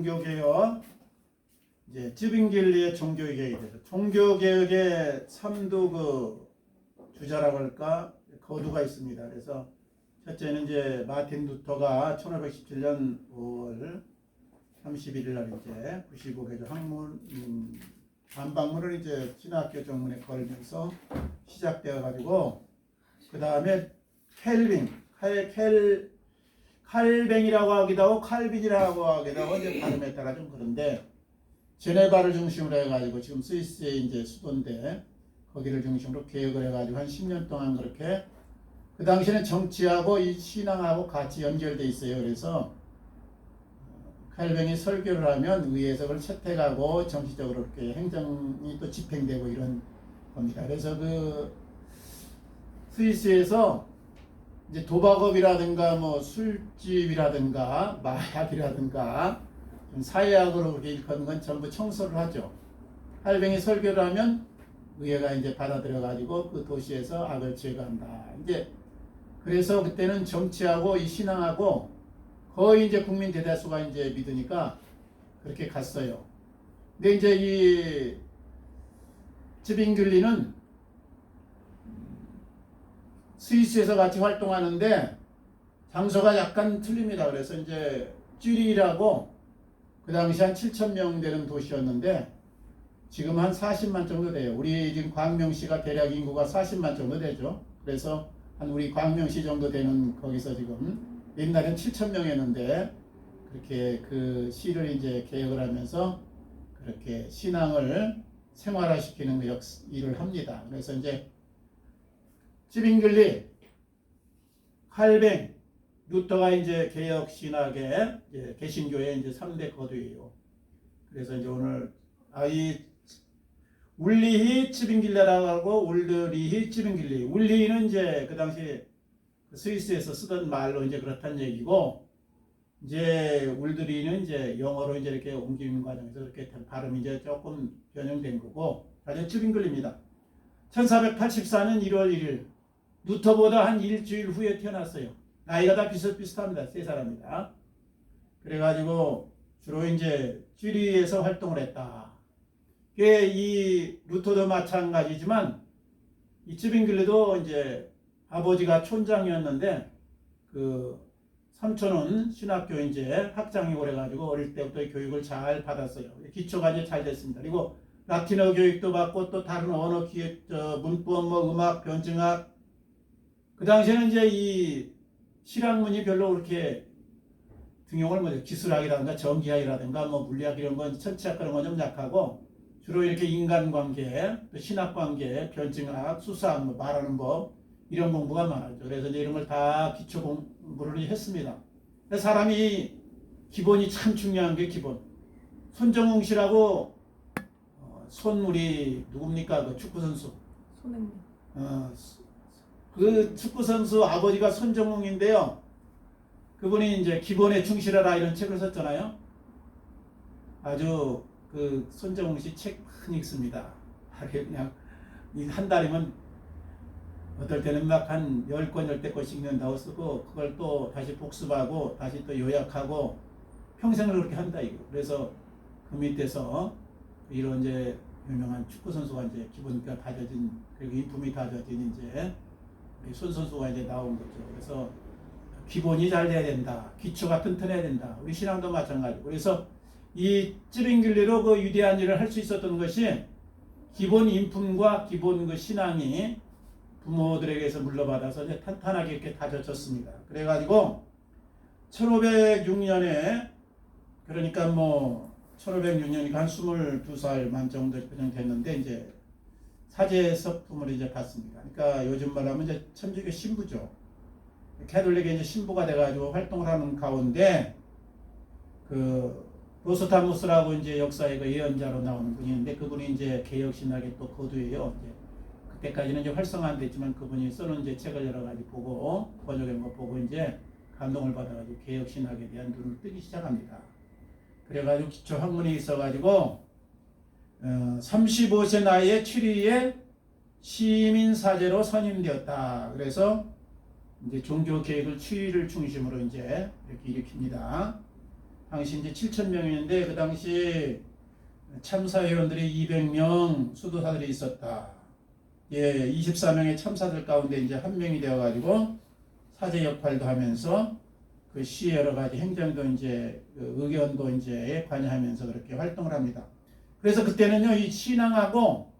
종교개혁, 이제 쯔빙길리의 종교개혁에 대해서 종교개혁의 3두 그 주자라고 할까 거두가 있습니다. 그래서 첫째는 이제 마틴 루터가 1517년 5월 31일 날 이제 95개조 학문 반박문을 이제 신학교 정문에 걸면서 시작되어 가지고 그 다음에 칼뱅이라고 하기도 하고 칼빈이라고 하기도 하고 이제 발음에 따라 좀 그런데 제네바를 중심으로 해가지고 지금 스위스의 이제 수도인데 거기를 중심으로 개혁을 해가지고 한 10년 동안 그렇게 그 당시에는 정치하고 이 신앙하고 같이 연결돼 있어요. 그래서 칼뱅이 설교를 하면 의회에서 그걸 채택하고 정치적으로 이렇게 행정이 또 집행되고 이런 겁니다. 그래서 그 스위스에서 이제 도박업이라든가 뭐 술집이라든가 마약이라든가 좀 사회학으로 그렇게 일컫는 건 전부 청소를 하죠. 칼뱅이 설교를 하면 의회가 이제 받아들여 가지고 그 도시에서 악을 제거한다. 이제 그래서 그때는 정치하고 이 신앙하고 거의 이제 국민 대다수가 이제 믿으니까 그렇게 갔어요. 근데 이제 이 쯔빙글리는 스위스에서 같이 활동하는데 장소가 약간 틀립니다. 그래서 이제 쥐리히라고 그 당시 한 7,000명 되는 도시였는데 지금 한 40만 정도 돼요. 우리 지금 광명시가 대략 인구가 40만 정도 되죠. 그래서 한 우리 광명시 정도 되는 거기서 지금 옛날엔 7,000명이었는데 그렇게 그 시를 이제 개혁을 하면서 그렇게 신앙을 생활화시키는 그 일을 합니다. 그래서 이제 쯔빙글리, 칼뱅, 루터가 이제 개혁 신학의 이제 개신교의 이제 3대 거두예요. 그래서 이제 오늘 이 울리히 쯔빙길레라고 하고 울드리히 쯔빙길리. 울리히는 이제 그 당시 스위스에서 쓰던 말로 이제 그렇다는 얘기고, 이제 울드리히는 이제 영어로 이제 이렇게 옮기는 과정에서 이렇게 발음이 이제 조금 변형된 거고, 다시 쯔빙글리입니다. 1484년 1월 1일, 루터보다 한 일주일 후에 태어났어요. 나이가 다 비슷비슷합니다. 세 사람이다. 그래가지고 주로 이제 쥐리히에서 활동을 했다. 이 루터도 마찬가지지만 이 쯔빙글리도 이제 아버지가 촌장이었는데 그 삼촌은 신학교 이제 학장이고 그래가지고 어릴 때부터 교육을 잘 받았어요. 기초가 이제 잘 됐습니다. 그리고 라틴어 교육도 받고 또 다른 언어 기획, 문법, 뭐 음악, 변증학. 그 당시에는 이제 이 실학문이 별로 그렇게 등용을 못해요. 기술학이라든가 전기학이라든가 뭐 물리학 이런 건 천체학 그런 건 좀 약하고 주로 이렇게 인간관계, 또 신학관계, 변증학, 수사학, 뭐 말하는 법 이런 공부가 많았죠. 그래서 이제 이런 걸 다 기초 공부를 했습니다. 사람이 기본이 참 중요한 게 기본. 손정웅 씨라고 우리 누굽니까 그 축구 선수. 손흥민. 그 축구 선수 아버지가 손정웅인데요. 그분이 이제 기본에 충실하라 이런 책을 썼잖아요. 아주 그 손정웅 씨 책 많이 읽습니다. 그냥 한 달이면 어떨 때는 막 한 10권, 10대권씩 읽는다고 쓰고 그걸 또 다시 복습하고 다시 또 요약하고 평생을 그렇게 한다 이거. 그래서 그 밑에서 이런 이제 유명한 축구 선수가 이제 기본기가 다져진 그리고 인품이 다져진 이제 손 선수가 이제 나온 거죠. 그래서 기본이 잘 돼야 된다. 기초가 튼튼해야 된다. 우리 신앙도 마찬가지고. 그래서 이 쯔빙글리로 그 위대한 일을 할 수 있었던 것이 기본 인품과 기본 그 신앙이 부모들에게서 물려받아서 이제 탄탄하게 이렇게 다져졌습니다. 그래가지고 1506년에 그러니까 뭐 1506년이니까 한 22살만 정도 됐는데 이제 사제 서품을 이제 받습니다. 그러니까 요즘 말하면 이제 천주교 신부죠. 캐톨릭의 이제 신부가 돼가지고 활동을 하는 가운데 그 로스타무스라고 이제 역사의 그 예언자로 나오는 분이 있는데 그분이 이제 개혁신학의 또 거두예요. 이제 그때까지는 이제 활성화 안 됐지만 그분이 써놓은 이제 책을 여러 가지 보고 번역한 거 보고 이제 감동을 받아가지고 개혁신학에 대한 눈을 뜨기 시작합니다. 그래가지고 기초 학문이 있어가지고 35세 나이에 취리에 시민사제로 선임되었다. 그래서 이제 종교 개혁을 취리를 중심으로 이제 이렇게 일으킵니다. 당시 이제 7천 명이었는데 그 당시 참사위원들이 200명 수도사들이 있었다. 예, 24명의 참사들 가운데 이제 한 명이 되어가지고 사제 역할도 하면서 그 시의 여러 가지 행정도 이제 그 의견도 이제 관여하면서 그렇게 활동을 합니다. 그래서 그때는요, 이 신앙하고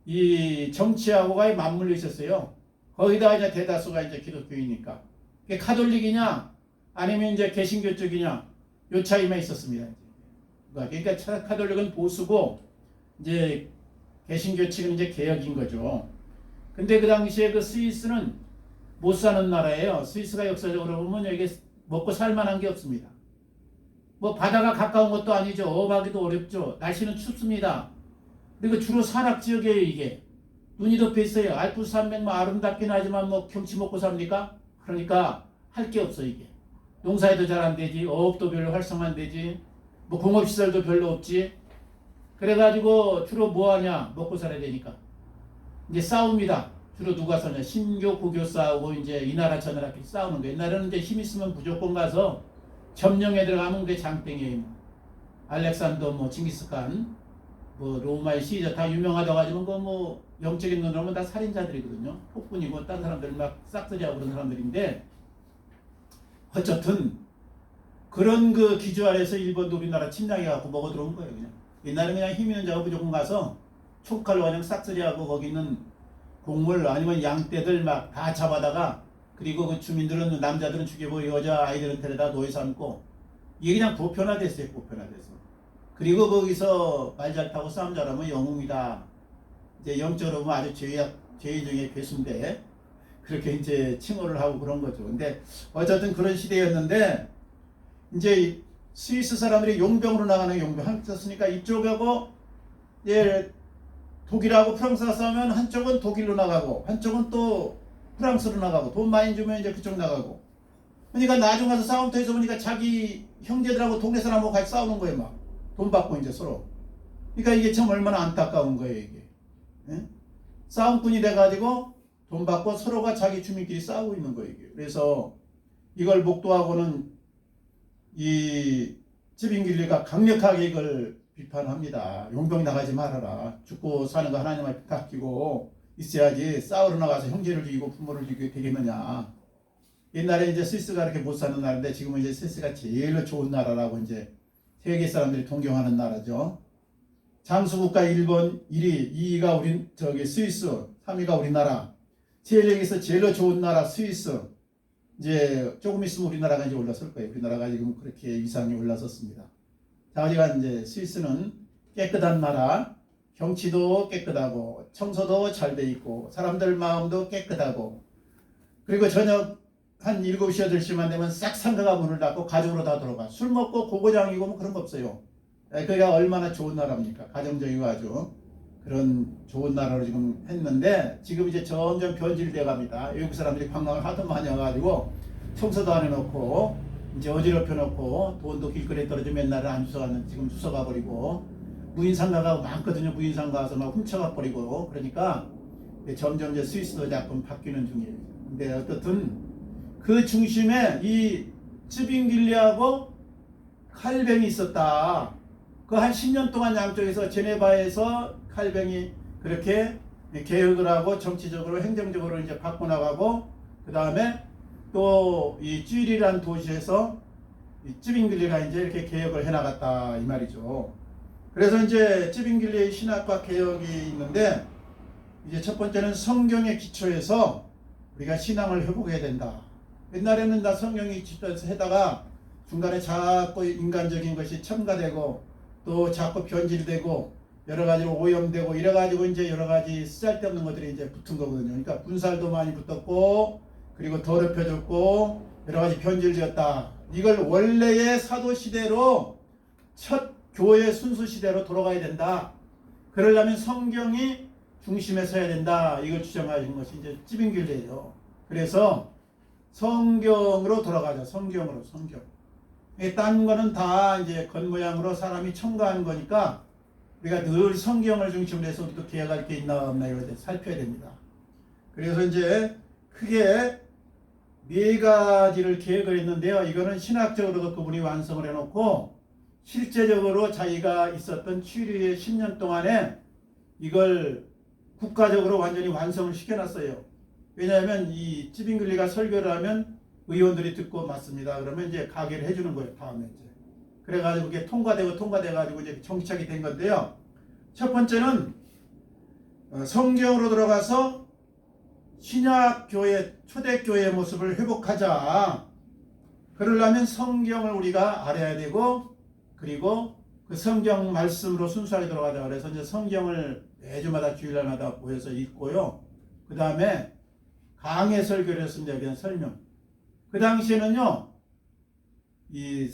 이 정치하고가 맞물려 있었어요. 거기다가 이제 대다수가 이제 기독교이니까. 그게 가톨릭이냐, 아니면 이제 개신교 쪽이냐, 요 차이만 있었습니다. 그러니까 카톨릭은 보수고, 이제 개신교 측은 이제 개혁인 거죠. 근데 그 당시에 그 스위스는 못 사는 나라예요. 스위스가 역사적으로 보면 여기 먹고 살만한 게 없습니다. 뭐 바다가 가까운 것도 아니죠. 어업하기도 어렵죠. 날씨는 춥습니다. 그리고 주로 산악 지역이에요, 이게. 눈이 덮여 있어요. 알프스 산맥 뭐 아름답긴 하지만 뭐 경치 먹고 삽니까? 그러니까 할 게 없어, 이게. 농사에도 잘 안 되지. 어업도 별로 활성화 안 되지. 뭐 공업시설도 별로 없지. 그래가지고 주로 뭐 하냐? 먹고 살아야 되니까. 이제 싸웁니다. 주로 누가 싸우냐? 신교, 구교 싸우고 이제 이 나라 저 나라 이렇게 싸우는 거예요. 옛날에는 이제 힘 있으면 무조건 가서 점령에 들어가면 그게 장땡이에요. 알렉산더, 뭐 징기스칸, 뭐 로마의 시저 다 유명하다고 하지만 그 뭐 영적인 눈으로 보면 다 살인자들이거든요. 폭군이고 딴 사람들 막 싹쓸이하고 그런 사람들인데 어쨌든 그런 그 기조 아래서 일본도 우리나라 침략해갖고 먹어 들어온 거예요. 그냥 옛날에 그냥 힘 있는 자가 무조건 가서 촉칼로 그냥 싹쓸이하고 거기 있는 곡물 아니면 양떼들 막 다 잡아다가 그리고 그 주민들은 남자들은 죽여보고 여자 아이들은 데려다 노예 삼고 이게 그냥 보편화됐어요. 보편화돼서. 그리고 거기서 말 잘 타고 싸움 잘하면 영웅이다. 이제 영적으로 보면 아주 죄의 중에 괴수인데 그렇게 이제 칭호를 하고 그런 거죠. 근데 어쨌든 그런 시대였는데 이제 스위스 사람들이 용병으로 나가는 용병 한쳤으니까 이쪽하고 예, 독일하고 프랑스가 싸우면 한쪽은 독일로 나가고 한쪽은 또 프랑스로 나가고 돈 많이 주면 이제 그쪽 나가고 그러니까 나중 가서 싸움터에서 보니까 자기 형제들하고 동네 사람하고 같이 싸우는 거예요. 막 돈 받고 이제 서로. 그러니까 이게 참 얼마나 안타까운 거예요, 이게. 예? 싸움꾼이 돼가지고 돈 받고 서로가 자기 주민끼리 싸우고 있는 거예요, 이게. 그래서 이걸 목도하고는 이 찌빙길리가 강력하게 이걸 비판합니다. 용병 나가지 말아라. 죽고 사는 거 하나님한테 맡기고 있어야지 싸우러 나가서 형제를 죽이고 부모를 죽이게 되겠느냐. 옛날에 이제 스위스가 이렇게 못 사는 나라인데 지금은 이제 스위스가 제일 좋은 나라라고 이제 세계 사람들이 동경하는 나라죠. 장수국가 일본 1위, 2위가 저기 스위스, 3위가 우리나라. 세계에서 제일 좋은 나라 스위스. 이제 조금 있으면 우리나라가 이제 올라설 거예요. 우리나라가 지금 그렇게 위상이 올라섰습니다. 자, 어디가 이제 스위스는 깨끗한 나라, 경치도 깨끗하고 청소도 잘 돼 있고 사람들 마음도 깨끗하고 그리고 저녁 한 7시, 8시만 되면 싹 상가가 문을 닫고 가족으로 다 들어가. 술 먹고 고고장이고 뭐 그런 거 없어요. 그게 얼마나 좋은 나라입니까? 가정적이고 아주 그런 좋은 나라로 지금 했는데 지금 이제 점점 변질돼 갑니다. 외국 사람들이 관광을 하도 많이 와가지고 청소도 안 해놓고 이제 어지럽혀 놓고 돈도 길거리에 떨어지면 옛날에 안 주워가는 지금 주워가 버리고 무인상가가 많거든요. 무인상가 가서 막 훔쳐가 버리고 그러니까 점점 이제 스위스도 자꾸 바뀌는 중이에요. 근데 어떻든 그 중심에 이 찌빙길리하고 칼뱅이 있었다. 그 한 10년 동안 양쪽에서 제네바에서 칼뱅이 그렇게 개혁을 하고 정치적으로 행정적으로 이제 바꿔나가고 그 다음에 또 이 쥐리라는 도시에서 이 찌빙길리가 이제 이렇게 개혁을 해나갔다 이 말이죠. 그래서 이제 찌빙길리의 신학과 개혁이 있는데 이제 첫 번째는 성경의 기초에서 우리가 신앙을 회복해야 된다. 옛날에는 다 성경이 기초에서 해다가 중간에 자꾸 인간적인 것이 첨가되고 또 자꾸 변질되고 여러 가지로 오염되고 이래가지고 이제 여러 가지 쓰잘데없는 것들이 이제 붙은 거거든요. 그러니까 분살도 많이 붙었고 그리고 더럽혀졌고 여러 가지 변질되었다. 이걸 원래의 사도 시대로 첫 교회 순수 시대로 돌아가야 된다. 그러려면 성경이 중심에 서야 된다. 이걸 주장하신 것이 이제 찌빙길리예요. 그래서 성경으로 돌아가자. 성경으로 성경. 딴 거는 다 이제 겉모양으로 사람이 첨가하는 거니까 우리가 늘 성경을 중심으로 해서 우리도 개혁할 게 있나 없나 이걸 살펴야 됩니다. 그래서 이제 크게 네 가지를 계획을 했는데요. 이거는 신학적으로도 그분이 완성을 해놓고 실제적으로 자기가 있었던 취리의 10년 동안에 이걸 국가적으로 완전히 완성을 시켜놨어요. 왜냐하면 이 찌빙글리가 설교를 하면 의원들이 듣고 맞습니다. 그러면 이제 가결을 해주는 거예요. 다음에 이제. 그래가지고 그게 통과돼가지고 이제 정착이 된 건데요. 첫 번째는 성경으로 들어가서 신약교회, 초대교회의 모습을 회복하자. 그러려면 성경을 우리가 알아야 되고, 그리고 그 성경 말씀으로 순수하게 들어가자. 그래서 이제 성경을 매주마다 주일날마다 모여서 읽고요. 그 다음에 강해 설교를 했습니다. 그냥 설명. 그 당시에는요, 이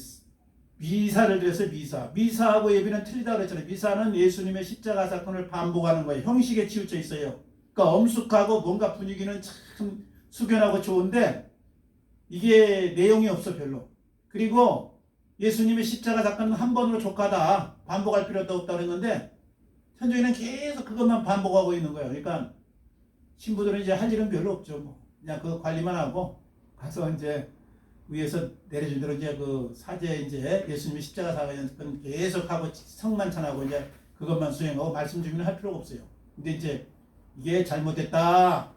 미사를 드려서 미사하고 예배는 틀리다 그랬잖아요. 미사는 예수님의 십자가 사건을 반복하는 거예요. 형식에 치우쳐 있어요. 그러니까 엄숙하고 뭔가 분위기는 참 숙연하고 좋은데 이게 내용이 없어 별로. 그리고 예수님의 십자가 사건은 한 번으로 족하다. 반복할 필요도 없다 그랬는데 천주교는 계속 그것만 반복하고 있는 거예요. 그러니까 신부들은 이제 할 일은 별로 없죠. 뭐. 그냥 그 관리만 하고 가서 이제 위에서 내려준 대로 이제 그 사제 이제 예수님의 십자가 사건 계속 하고 성만 찬하고 이제 그것만 수행하고 말씀 준비는 할 필요가 없어요. 근데 이제 이게 잘못됐다.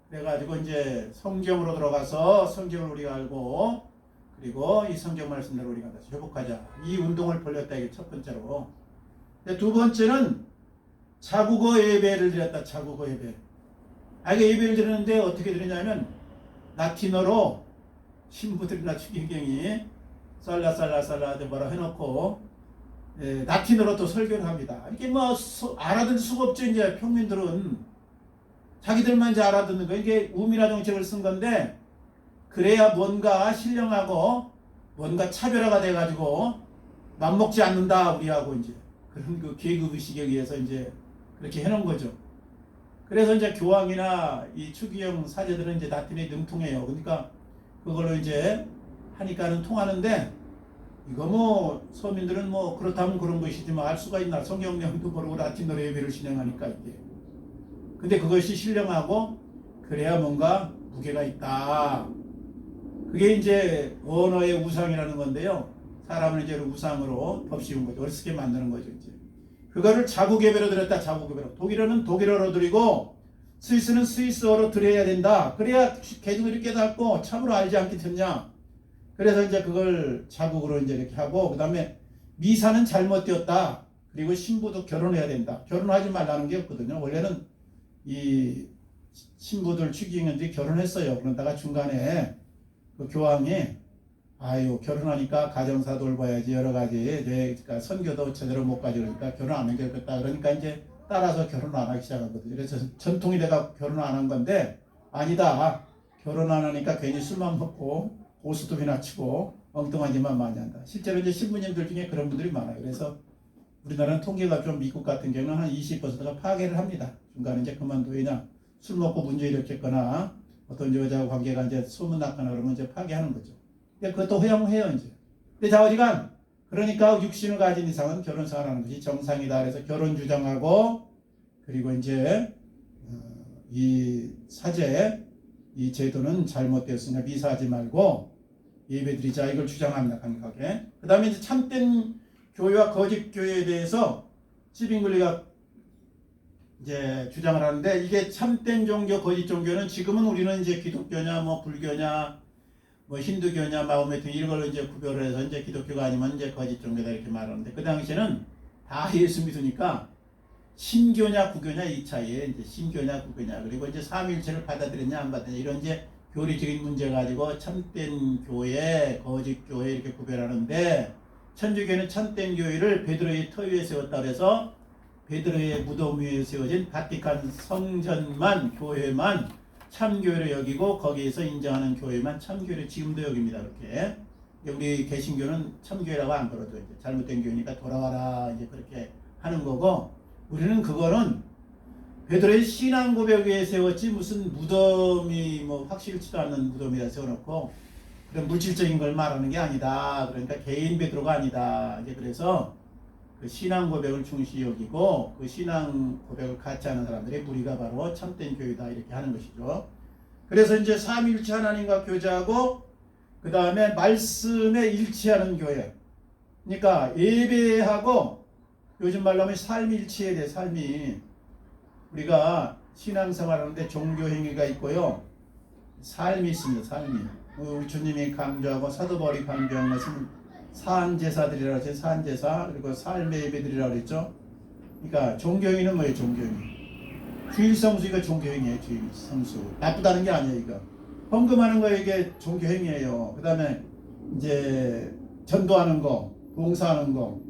그래가지고 이제 성경으로 들어가서 성경을 우리가 알고 그리고 이 성경 말씀대로 우리가 다시 회복하자. 이 운동을 벌였다. 이게 첫 번째로. 두 번째는 자국어 예배를 드렸다. 자국어 예배. 이게 예배를 드리는데 어떻게 드리냐면 라틴어로 신부들이나 추기경이 살라 뭐라 해놓고 라틴어로 또 설교를 합니다. 이게 뭐 알아들 수가 없죠. 이제 평민들은 자기들만 이제 알아듣는 거. 이게 우미라 정책을 쓴 건데 그래야 뭔가 신령하고 뭔가 차별화가 돼가지고 맞먹지 않는다 우리하고 이제 그런 그 계급 의식에 의해서 이제 그렇게 해놓은 거죠. 그래서 이제 교황이나 이 추기경 사제들은 이제 라틴에 능통해요. 그러니까 그걸로 이제 하니까는 통하는데 이거 뭐 서민들은 뭐 그렇다면 그런 것이지만 알 수가 있나. 성경 내용도 모르고 라틴어로 예배를 진행하니까 이게. 근데 그것이 신령하고 그래야 뭔가 무게가 있다. 그게 이제 언어의 우상이라는 건데요. 사람을 이제 우상으로 덮씌운 거죠. 어리석게 만드는 거죠. 이제. 그거를 자국 예배로 드렸다. 자국 예배로. 독일어는 독일어로 드리고 스위스는 스위스어로 드려야 된다. 그래야 개중들이 깨닫고 참으로 알지 않겠느냐. 그래서 이제 그걸 자국으로 이제 이렇게 하고, 그 다음에 미사는 잘못되었다. 그리고 신부도 결혼해야 된다. 결혼하지 말라는 게 없거든요. 원래는 이 신부들 추기경들이 결혼했어요. 그러다가 중간에 그 교황이 결혼하니까 가정사 돌봐야지 여러 가지 그러니까 선교도 제대로 못 가지 그러니까 결혼 안 하겠다. 그러니까 이제 따라서 결혼 안 하기 시작하거든요. 그래서 전통이 돼가 결혼 안 한 건데 아니다. 결혼 안 하니까 괜히 술만 먹고 고스톱이나 치고 엉뚱한 짓만 많이 한다. 실제로 이제 신부님들 중에 그런 분들이 많아요. 그래서 우리나라는 통계가 좀 미국 같은 경우는 한 20%가 파괴를 합니다. 중간에 이제 그만둬. 왜냐 술 먹고 문제 일으켰거나 어떤 여자하고 관계가 이제 소문났거나 그러면 이제 파괴하는 거죠. 근데 그것도 허용해요 이제. 근데 자어지간 그러니까 육신을 가진 이상은 결혼생활하는 것이 정상이다. 그래서 결혼 주장하고 그리고 이제 이 사제 이 제도는 잘못되었으니까 미사하지 말고 예배드리자 이걸 주장합니다. 강력하게. 그 다음에 이제 참된 교회와 거짓 교회에 대해서 찌빙글리가 이제 주장을 하는데 이게 참된 종교, 거짓 종교는 지금은 우리는 이제 기독교냐, 뭐 불교냐, 뭐 힌두교냐, 마호메트 이런 걸로 이제 구별을 해서 이제 기독교가 아니면 이제 거짓 종교다 이렇게 말하는데 그 당시에는 다 예수 믿으니까 신교냐 구교냐 이 차이에 이제 신교냐 구교냐 그리고 이제 삼위일체를 받아들였냐 안 받았냐 이런 이제 교리적인 문제 가지고 참된 교회, 거짓 교회 이렇게 구별하는데 천주교는 참된 교회를 베드로의 터 위에 세웠다 그래서 베드로의 무덤 위에 세워진 바티칸 성전만 교회만 참교회로 여기고 거기에서 인정하는 교회만 참교회로 지금도 여깁니다. 이렇게 우리 개신교는 참교회라고 안 그러죠. 이제 잘못된 교회니까 돌아와라 이제 그렇게 하는 거고 우리는 그거는 베드로의 신앙 고백 위에 세웠지 무슨 무덤이 뭐 확실치도 않는 무덤이라 세워놓고 그런 물질적인 걸 말하는 게 아니다. 그러니까 개인 베드로가 아니다. 이제 그래서 그 신앙 고백을 중시 여기고 그 신앙 고백을 같이 하는 사람들의 무리가 바로 참된 교회다 이렇게 하는 것이죠. 그래서 이제 삼위일체 하나님과 교제하고 그 다음에 말씀에 일치하는 교회. 그러니까 예배하고 요즘 말로 하면 삶이 일치해야 돼. 삶이. 우리가 신앙생활하는데 종교행위가 있고요. 삶이 있습니다. 삶이. 우리 주님이 강조하고 사도 바울이 강조한 것은 사안제사들이라고 했죠. 사안제사 그리고 삶의 예배들이라고 했죠. 그러니까 종교행위는 뭐예요? 종교행위. 주일성수 이거 종교행위예요. 주일성수. 나쁘다는 게 아니에요. 이거. 헌금하는 거 이게 종교행위예요. 그 다음에 이제 전도하는 거, 봉사하는 거,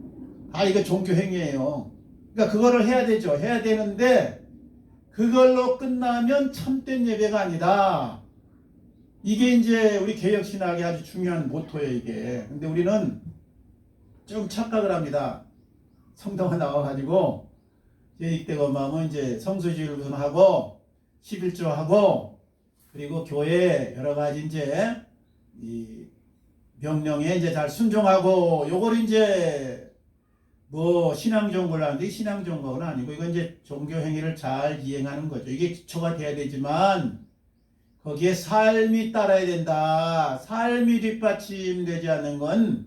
다 이거 종교행위예요. 그러니까 그거를 해야 되죠. 해야 되는데 그걸로 끝나면 참된 예배가 아니다. 이게 이제 우리 개혁신학의 아주 중요한 모토예요. 이게. 근데 우리는 좀 착각을 합니다. 성도가 나와가지고 제익되고 마음은 이제 성수주의를 우선 하고 11조 하고 그리고 교회 여러 가지 이제 이 명령에 이제 잘 순종하고 요걸 이제 뭐 신앙종교를 하는데 신앙종교는 아니고 이건 이제 종교 행위를 잘 이행하는 거죠. 이게 기초가 돼야 되지만 거기에 삶이 따라야 된다. 삶이 뒷받침되지 않는 건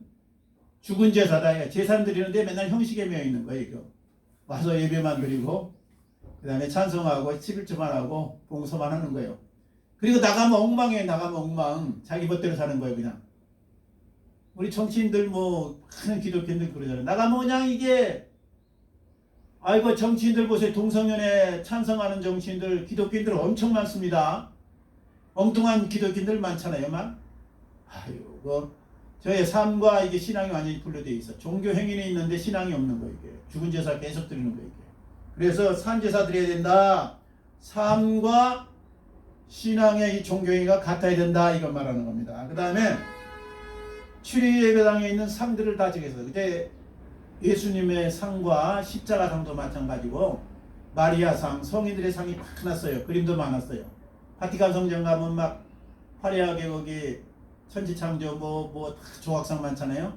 죽은 제사다. 제사 드리는데 맨날 형식에 매여 있는 거예요. 이거. 와서 예배만 드리고 그 다음에 찬송하고 11조만 하고 봉사만 하는 거예요. 그리고 나가면 엉망이에요. 나가면 엉망. 자기 멋대로 사는 거예요. 그냥. 우리 정치인들 뭐 하는 기독교인들 그러잖아요. 나가면 그냥 이게 아이고 정치인들 보세요. 동성연애 찬성하는 정치인들 기독교인들 엄청 많습니다. 엉뚱한 기독교인들 많잖아요. 아유 저의 삶과 이게 신앙이 완전히 분리되어 있어. 종교 행위는 있는데 신앙이 없는 거예요. 이게. 죽은 제사 계속 드리는 거예요. 이게. 그래서 산제사 드려야 된다. 삶과 신앙의 이 종교행위가 같아야 된다. 이걸 말하는 겁니다. 그 다음에 출애 예배당에 있는 상들을 다 정해서 그때 예수님의 상과 십자가 상도 마찬가지고 마리아상, 성인들의 상이 많았어요. 그림도 많았어요. 바티칸 성전 가면 막 화려하게 거기 천지창조 뭐 조각상 많잖아요.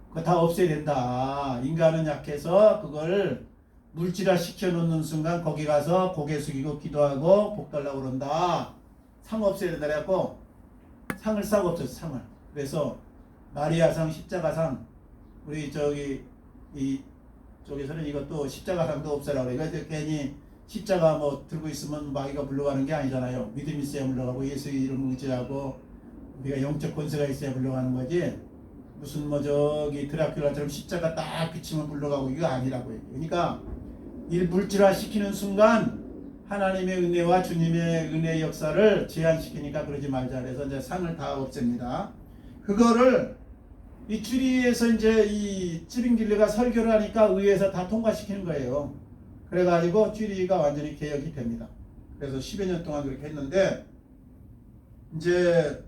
그거 다 없애야 된다. 인간은 약해서 그걸 물질화 시켜놓는 순간 거기 가서 고개 숙이고 기도하고 복 달라고 그런다. 상 없애야 된다. 그래갖고 상을 싸고 없었어. 상을. 그래서 마리아상, 십자가상 우리 이쪽에서는 이것도 십자가상도 없애라고 그래. 그러니까 괜히 십자가 뭐 들고 있으면 마귀가 물러가는 게 아니잖아요. 믿음이 있어야 물러가고 예수 이름을 의지하고 우리가 영적 권세가 있어야 물러가는 거지. 무슨 뭐 저기 드라큘라처럼 십자가 딱 비치면 물러가고 이거 아니라고요. 그러니까 이 물질화 시키는 순간 하나님의 은혜와 주님의 은혜의 역사를 제한시키니까 그러지 말자. 그래서 이제 상을 다 없앱니다. 그거를 이 주리에서 이제 이 찌빙길리가 설교를 하니까 의회에서 다 통과시키는 거예요. 그래가지고 주리가 완전히 개혁이 됩니다. 그래서 10여 년 동안 그렇게 했는데 이제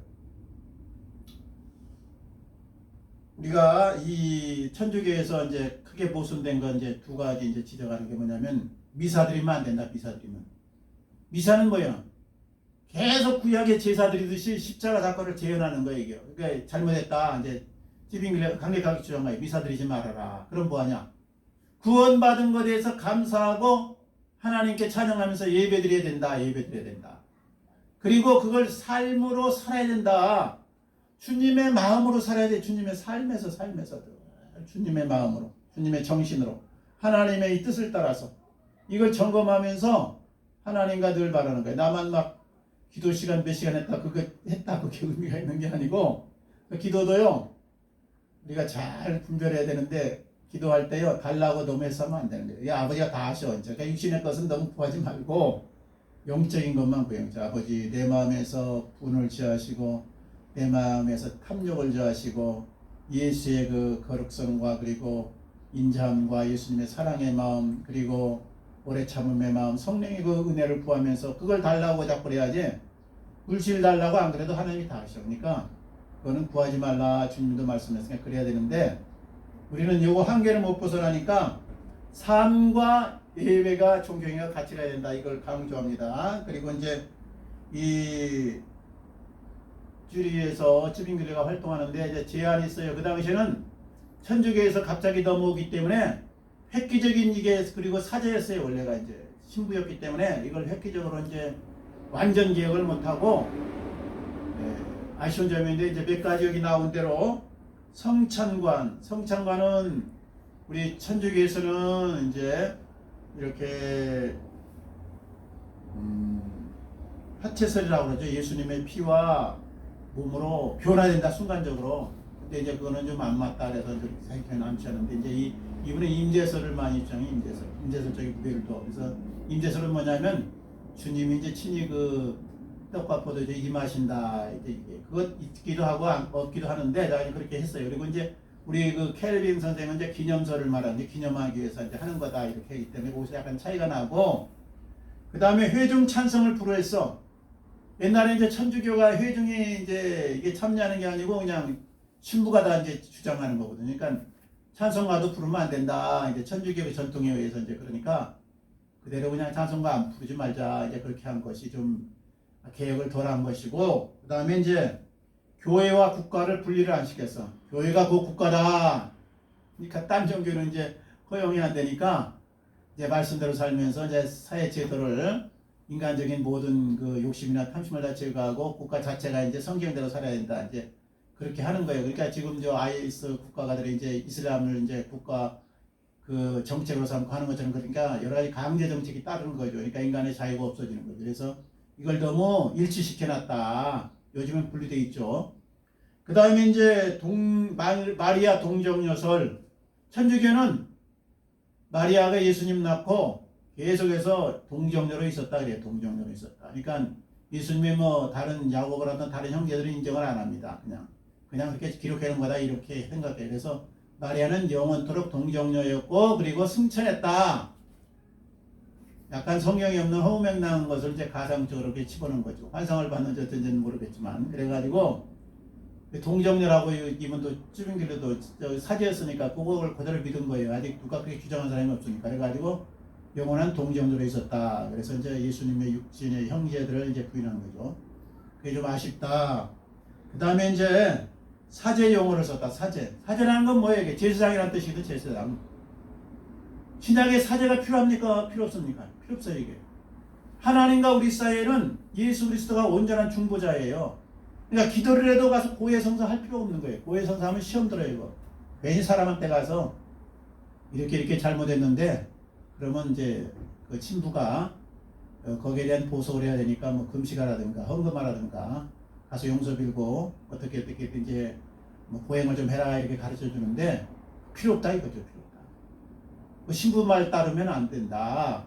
우리가 이 천주교에서 이제 크게 보존된 건 이제 두 가지 이제 지적하는 게 뭐냐면 미사드리면 안 된다. 미사드리면 미사는 뭐야? 계속 구약의 제사 드리듯이 십자가 사건을 재현하는 거예요. 이게. 그러니까 잘못했다. 이제 찌빙길리가 강력하게 주장한 거예요. 미사드리지 말아라. 그럼 뭐하냐? 구원받은 것에 대해서 감사하고 하나님께 찬양하면서 예배드려야 된다. 예배드려야 된다. 그리고 그걸 삶으로 살아야 된다. 주님의 마음으로 살아야 돼. 주님의 삶에서 주님의 마음으로 주님의 정신으로 하나님의 이 뜻을 따라서 이걸 점검하면서 하나님과 늘 바라는 거예요. 나만 막 기도 시간 몇 시간 했다 그게 의미가 있는 게 아니고 그 기도도요 우리가 잘 분별해야 되는데 기도할 때요 달라고 너무 해서 하면 안 되는 거예요. 아버지가 다 아셔. 그러니까 육신의 것은 너무 구하지 말고 영적인 것만 구해요. 아버지 내 마음에서 분을 취하시고 내 마음에서 탐욕을 저하시고 예수의 그 거룩성과 그리고 인자함과 예수님의 사랑의 마음 그리고 오래 참음의 마음 성령의 그 은혜를 구하면서 그걸 달라고 자꾸 그래야지 물질 달라고 안 그래도 하나님이 다 하셔. 그러니까 그거는 구하지 말라 주님도 말씀하셨으니까 그래야 되는데 우리는 요거 한계를 못 벗어나니까 삶과 예배가 종교행위가 같이 가야 된다. 이걸 강조합니다. 그리고 이제 이 주리에서 찌빙교회가 활동하는데 이제 제한이 있어요. 그 당시에는 천주교에서 갑자기 넘어오기 때문에 획기적인 이게 그리고 사제였어요. 원래가 이제 신부였기 때문에 이걸 획기적으로 이제 완전 개혁을 못하고 아쉬운 점인데 이제 몇 가지 여기 나온 대로 성찬관은 우리 천주교에서는 이제 이렇게 화채설이라고 그러죠. 예수님의 피와 몸으로 변화된다 순간적으로. 근데 이제 그거는 좀 안 맞다 그래서 그렇게 사익형이 남지 않은데 이제 이분은 임재설을 많이 주장해. 임재설 쪽에 무게를 둬. 그래서 임재설은 뭐냐면 주님이 이제 친히 그 떡과 포도 이제 임하신다. 이제 그것 있기도 하고 없기도 하는데 자 그렇게 했어요. 그리고 이제 우리 그 켈빈 선생은 이제 기념설을 말하는데 기념하기 위해서 이제 하는 거다 이렇게 하기 때문에 거기서 약간 차이가 나고 그 다음에 회중 찬성을 불허했어. 옛날에 이제 천주교가 회중이 이제 이게 참여하는 게 아니고 그냥 신부가 다 이제 주장하는 거거든요. 그러니까 찬송가도 부르면 안 된다. 이제 천주교의 전통에 의해서 이제 그러니까 그대로 그냥 찬송가 안 부르지 말자. 이제 그렇게 한 것이 좀 개혁을 덜 한 것이고 그 다음에 이제 교회와 국가를 분리를 안 시켰어. 교회가 그 국가다. 그러니까 딴 종교는 이제 허용이 안 되니까 이제 말씀대로 살면서 이제 사회 제도를 인간적인 모든 그 욕심이나 탐심을 다 제거하고 국가 자체가 이제 성경대로 살아야 된다. 이제 그렇게 하는 거예요. 그러니까 지금 저 IS 국가가들이 이제 이슬람을 이제 국가 그 정책으로 삼고 하는 것처럼 그러니까 여러 가지 강제 정책이 따르는 거죠. 그러니까 인간의 자유가 없어지는 거죠. 그래서 이걸 너무 일치시켜놨다. 요즘은 분리돼 있죠. 그 다음에 이제 마리아 동정녀설. 천주교는 마리아가 예수님 낳고 계속해서 동정녀로 있었다 그래요. 동정녀로 있었다. 그러니까 예수님이 뭐 다른 야고보를 하던 다른 형제들은 인정을 안 합니다. 그냥 그렇게 기록해 놓은 거다 이렇게 생각해요. 그래서 마리아는 영원토록 동정녀였고 그리고 승천했다. 약간 성경이 없는 허무맹랑한 것을 이제 가상적으로 이렇게 집어넣은 거죠. 환상을 받는지 어쩐지는 모르겠지만 그래가지고 동정녀라고 이분도 쭈빙길로도 사제였으니까 그걸 그대로 믿은 거예요. 아직 누가 그렇게 주장한 사람이 없으니까. 그래가지고 영원한 동정녀로 있었다. 그래서 이제 예수님의 육신의 형제들을 이제 부인한 거죠. 그게 좀 아쉽다. 그 다음에 이제 사제 용어를 썼다. 사제라는 건 뭐예요? 이게 제사장이라는 뜻이거든. 제사장. 신약에 사제가 필요합니까? 필요 없습니까? 필요 없어요. 이게 하나님과 우리 사이에는 예수 그리스도가 온전한 중보자예요. 그러니까 기도를 해도 가서 고해성사 할 필요 없는 거예요. 고해성사 하면 시험 들어요. 이거 괜히 사람한테 가서 이렇게 잘못했는데 그러면 이제 그 친부가 거기에 대한 보석을 해야 되니까 뭐 금식하라든가 헌금하라든가 가서 용서 빌고 어떻게 이제 뭐 고행을 좀 해라 이렇게 가르쳐 주는데 필요 없다 이거죠. 필요 없다. 그 신부 말 따르면 안 된다.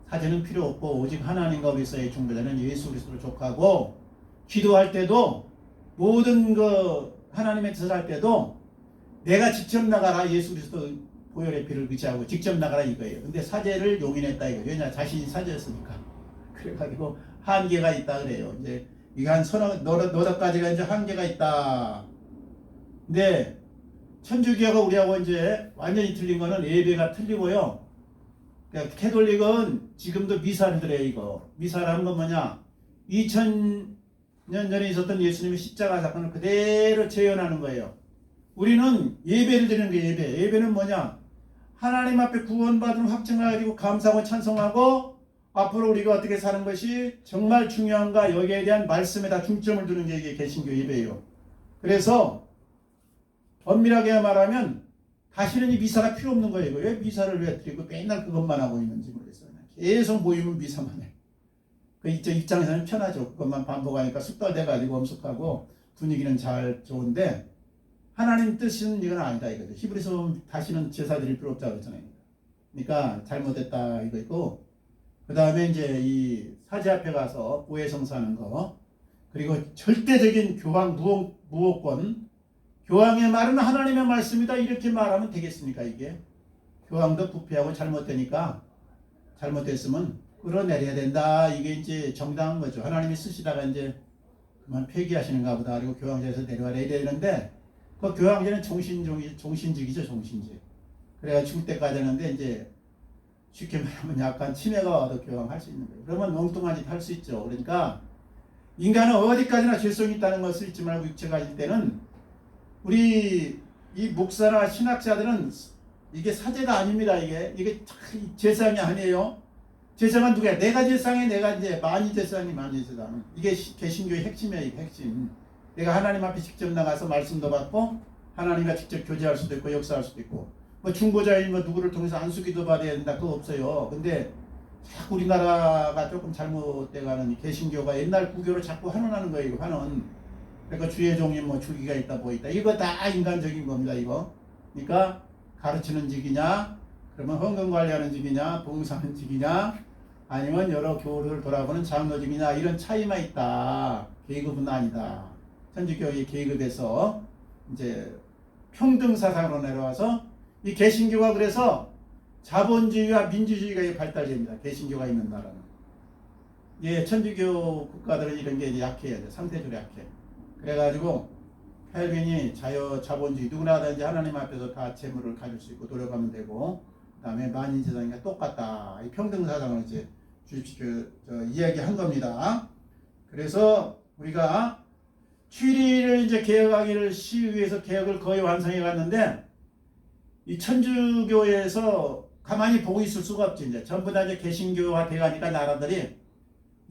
사제는 필요 없고 오직 하나님과 우리 사이의 중보자는 예수 그리스도를 족하고 기도할 때도 모든 그 하나님의 뜻을 할 때도 내가 직접 나가라. 예수 그리스도 보혈의 피를 의지하고 직접 나가라 이거예요. 근데 사제를 용인했다 이거예요. 왜냐 자신이 사제였으니까. 그래가지고 한계가 있다 그래요. 이제 이게 한 너댓 가지가 이제 한계가 있다. 근데 천주교가 우리하고 이제 완전히 틀린 거는 예배가 틀리고요. 그러니까 캐톨릭은 지금도 미사를 드려요. 이거 미사라는 건 뭐냐? 2000년 전에 있었던 예수님의 십자가 사건을 그대로 재현하는 거예요. 우리는 예배를 드리는 게 예배는 뭐냐? 하나님 앞에 구원받은 확증을 가지고 감사하고 찬송하고 앞으로 우리가 어떻게 사는 것이 정말 중요한가 여기에 대한 말씀에다 중점을 두는 게 이게 개신교 예배예요. 그래서 엄밀하게 말하면 다시는 이 미사가 필요 없는 거예요. 왜 미사를 왜 드리고 맨날 그것만 하고 있는지 모르겠어요. 계속 모이면 미사만 해. 그 입장에서는 편하죠. 그것만 반복하니까 숙달돼가지고 엄숙하고 분위기는 잘 좋은데 하나님 뜻은 이건 아니다 이거죠. 히브리서 보면 다시는 제사 드릴 필요 없다고 그러잖아요. 그러니까 잘못됐다 이거 있고 그 다음에 이제 이 사제 앞에 가서 고해성사하는 거 그리고 절대적인 교황 무호권 교황의 말은 하나님의 말씀이다 이렇게 말하면 되겠습니까? 이게 교황도 부패하고 잘못됐으면 끌어내려야 된다. 이게 이제 정당한 거죠. 하나님이 쓰시다가 이제 그만 폐기하시는가 보다. 그리고 교황제에서 내려야 되는데 그 교황제는 종신직이죠. 종신직. 그래가 죽을 때까지 하는데 이제 쉽게 말하면 약간 치매가 와도 교황할 수 있는 거예요. 그러면 엉뚱한 짓 할 수 있죠. 그러니까 인간은 어디까지나 죄성이 있다는 것을 잊지 말고 육체가 있을 때는 우리 이 목사나 신학자들은 이게 사제가 아닙니다. 이게 제사장이 아니에요. 제사가 누구야? 내가 제사장이 내가 이제 만이 제사장이 만이 제사장. 이게 개신교의 핵심이에요. 핵심. 내가 하나님 앞에 직접 나가서 말씀도 받고 하나님과 직접 교제할 수도 있고 역사할 수도 있고 뭐 중보자인 뭐 누구를 통해서 안수기도 받아야 된다 그거 없어요. 근데 자꾸 우리나라가 조금 잘못돼가는 이 개신교가 옛날 구교로 자꾸 환원하는 거예요. 환원. 그러니까 주의 종이 뭐 주기가 있다 뭐 있다 이거 다 인간적인 겁니다. 이거. 그러니까 가르치는 직이냐 그러면 헌금 관리하는 직이냐 봉사하는 직이냐 아니면 여러 교우를 돌아보는 장로직이냐 이런 차이만 있다. 계급은 아니다. 천주교의 계급에서 이제 평등 사상으로 내려와서 이 개신교가 그래서 자본주의와 민주주의가 발달됩니다. 개신교가 있는 나라는. 예, 천주교 국가들은 이런 게 약해요. 상대적으로 약해. 그래가지고 켈빈이 자본주의 누구나 다 이제 하나님 앞에서 다 재물을 가질 수 있고 노력하면 되고 그다음에 만인 세상과 똑같다. 이 평등 사상을 이제 이야기한 겁니다. 그래서 우리가 취리를 이제 개혁하기를 시위해서 개혁을 거의 완성해 갔는데 이 천주교에서 가만히 보고 있을 수가 없지. 이제 전부 다 이제 개신교화 돼가니까 나라들이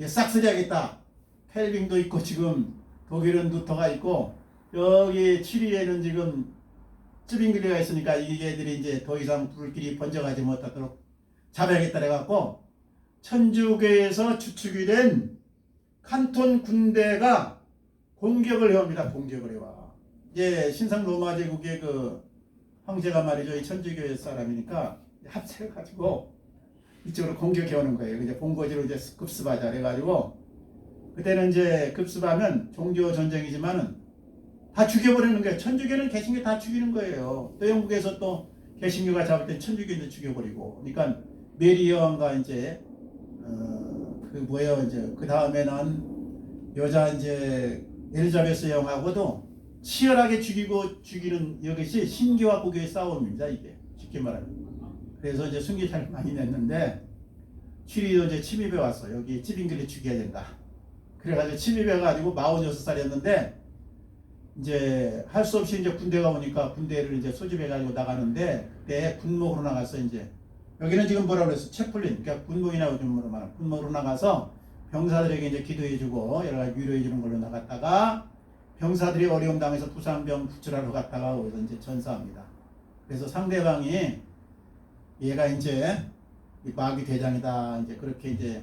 싹쓸이하겠다. 켈빈도 있고 지금 독일은 루터가 있고 여기 취리에는 지금 쯔빙글리가 있으니까 이게들이 이제 더 이상 불길이 번져가지 못하도록 잡아야겠다 해갖고 천주교에서 주축이 된 칸톤 군대가 공격을 해옵니다. 공격을 해와. 이제 신상 로마 제국의 그 황제가 말이죠. 이 천주교의 사람이니까 합세해가지고 이쪽으로 공격해오는 거예요. 이제 본거지로 이제 급습하자 그래가지고 그때는 이제 급습하면 종교 전쟁이지만은 다 죽여버리는 거예요. 천주교는 개신교 다 죽이는 거예요. 또 영국에서 또 개신교가 잡을 때 천주교도 죽여버리고. 그러니까 메리 여왕과 이제 그 뭐예요 이제 그 다음에는 여자 이제 엘리자베스 여왕하고도 치열하게 죽이는 이것이 신교와 고교의 싸움입니다. 이게 쉽게 말하면. 그래서 이제 순교자를 많이 냈는데 취리도 이제 침입해 왔어. 여기 찌빙글리 죽여야 된다. 그래가지고 침입해가지고 46살이었는데 이제 할 수 없이 이제 군대가 오니까 군대를 이제 소집해가지고 나가는데 그때 군목으로 나가서 이제 여기는 지금 뭐라 그랬어? 채플린. 그러니까 군목이라고 좀 말하면 군목으로 나가서 병사들에게 이제 기도해주고 여러 가지 위로해주는 걸로 나갔다가 병사들이 어려움 당해서 부상병 구출하러 갔다가 거기서 이제 전사합니다. 그래서 상대방이 얘가 이제 마귀 대장이다. 이제 그렇게 이제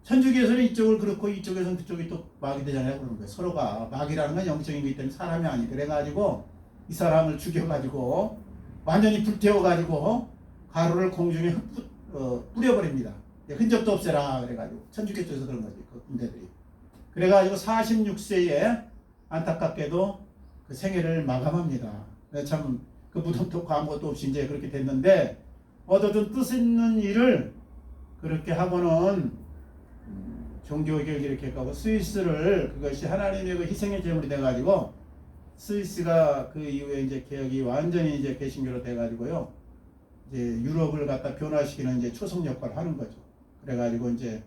천주교에서는 이쪽을 그렇고 이쪽에서는 그쪽이 또 마귀 대장이라고 그러는 거예요. 서로가 마귀라는 건 영적인 거기 때문에 사람이 아니 그래가지고 이 사람을 죽여가지고 완전히 불태워가지고 가루를 공중에 뿌려버립니다. 흔적도 없애라 그래가지고 천주교 쪽에서 그런 거지 그 군대들이. 그래가지고 46세에 안타깝게도 그 생애를 마감합니다. 참 그 무덤도 광고도 없이 이제 그렇게 됐는데 얻어둔 뜻 있는 일을 그렇게 하고는 종교개혁 이렇게 하고 스위스를 그것이 하나님의 그 희생의 제물이 돼가지고 스위스가 그 이후에 이제 개혁이 완전히 이제 개신교로 돼가지고요. 이제 유럽을 갖다 변화시키는 이제 초성 역할을 하는 거죠. 그래가지고 이제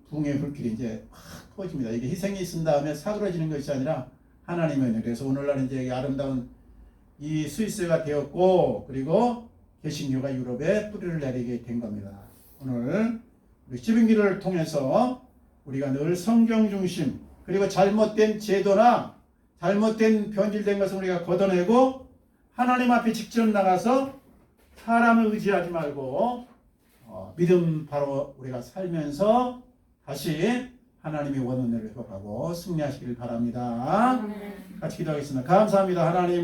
붕의 불길이 이제 확 터집니다. 이게 희생이 있은 다음에 사그러지는 것이 아니라 하나님의 은혜. 그래서 오늘날 이제 아름다운 이 스위스가 되었고 그리고 개신교가 유럽에 뿌리를 내리게 된 겁니다. 오늘 우리 찌빙기를 통해서 우리가 늘 성경 중심 그리고 잘못된 제도나 잘못된 변질된 것을 우리가 걷어내고 하나님 앞에 직접 나가서 사람을 의지하지 말고 믿음 바로 우리가 살면서 다시 하나님의 원언을 회복하고 승리하시길 바랍니다. 같이 기도하겠습니다. 감사합니다. 하나님